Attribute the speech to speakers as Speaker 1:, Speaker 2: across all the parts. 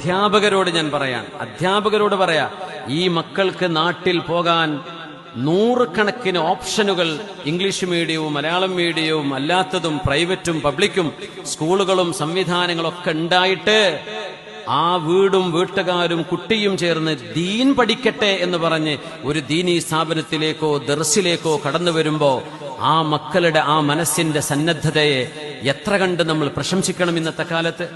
Speaker 1: അധ്യാപകരോട് ഞാൻ അധ്യാപകരോട് പറയാ, ഈ മക്കൾക്ക് നാട്ടിൽ പോകാൻ 100 കണക്കിന് ഓപ്ഷനുകൾ, ഇംഗ്ലീഷ് മീഡിയവും മലയാളം മീഡിയവും അല്ലാത്തതും പ്രൈവറ്റും പബ്ലിക്കും സ്കൂളുകളും സംവിധാനങ്ങളൊക്കെ ഉണ്ടായിട്ട് ആ വീടും വീട്ടുകാരും കുട്ടിയും ചേർന്ന് ദീൻ പഠിക്കട്ടെ എന്ന് പറഞ്ഞ് ഒരു ദീനീ സ്ഥാപനത്തിലേക്കോ ദർസിലേക്കോ കടന്നു വരുമ്പോ ആ മക്കളുടെ ആ മനസ്സിന്റെ സന്നദ്ധതയെ എത്ര കണ്ട് നമ്മൾ പ്രശംസിക്കണം ഇന്നത്തെ കാലത്ത്.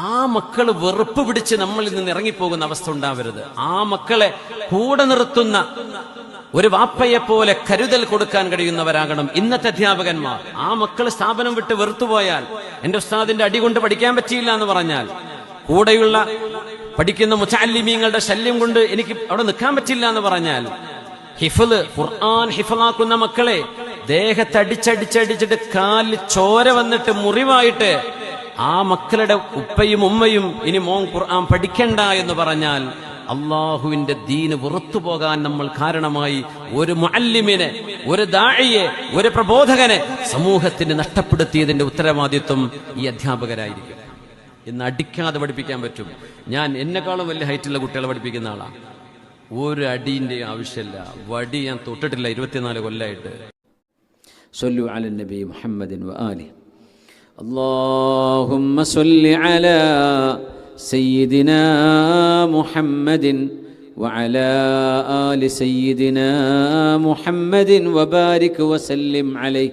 Speaker 1: ആ മക്കൾ വെറുപ്പ് പിടിച്ച് നമ്മളിൽ നിന്ന് ഇറങ്ങിപ്പോകുന്ന അവസ്ഥ ഉണ്ടാവരുത്. ആ മക്കളെ കൂടെ നിർത്തുന്ന ഒരു വാപ്പയെ പോലെ കരുതൽ കൊടുക്കാൻ കഴിയുന്നവരാകണം ഇന്നത്തെ അധ്യാപകന്മാർ. ആ മക്കൾ സ്ഥാപനം വിട്ട് വെറുത്തുപോയാൽ, എന്റെ ഉസ്താദിന്റെ അടി കൊണ്ട് പഠിക്കാൻ പറ്റിയില്ല എന്ന് പറഞ്ഞാൽ, കൂടെയുള്ള പഠിക്കുന്ന മുതഅല്ലിമീങ്ങളുടെ ശല്യം കൊണ്ട് എനിക്ക് അവിടെ നിൽക്കാൻ പറ്റില്ല എന്ന് പറഞ്ഞാൽ, ഖുർആൻ ഹിഫളാക്കുന്ന മക്കളെ ദേഹത്തടിച്ചടിച്ചടിച്ചിട്ട് കാലിൽ ചോര വന്നിട്ട് മുറിവായിട്ട് ആ മക്കളുടെ ഉപ്പയും ഉമ്മയും ഇനി മോൻ ഖുർആൻ പഠിക്കണ്ട എന്ന് പറഞ്ഞാൽ അള്ളാഹുവിന്റെ ദീന് പുറത്തു പോകാൻ നമ്മൾ കാരണമായി ഒരു മുഅല്ലിമിനെ, ഒരു ദാഇയെ, ഒരു പ്രബോധകനെ സമൂഹത്തിന് നഷ്ടപ്പെടുത്തിയതിന്റെ ഉത്തരവാദിത്വം ഈ അധ്യാപകരായിരിക്കും. ഇന്ന് അടിക്കാതെ പഠിപ്പിക്കാൻ പറ്റും. ഞാൻ എന്നെക്കാളും വലിയ ഹൈറ്റുള്ള കുട്ടികളെ പഠിപ്പിക്കുന്ന ആളാണ്. ഒരു അടീന്റെ ആവശ്യമില്ല. വടി ഞാൻ തൊട്ടിട്ടില്ല 24 കൊല്ലമായിട്ട്.
Speaker 2: സ്വല്ലു അലൻ നബി മുഹമ്മദിൻ വആലിഹി. اللهم صل على سيدنا محمد وعلى آل سيدنا محمد وبارك وسلم عليه.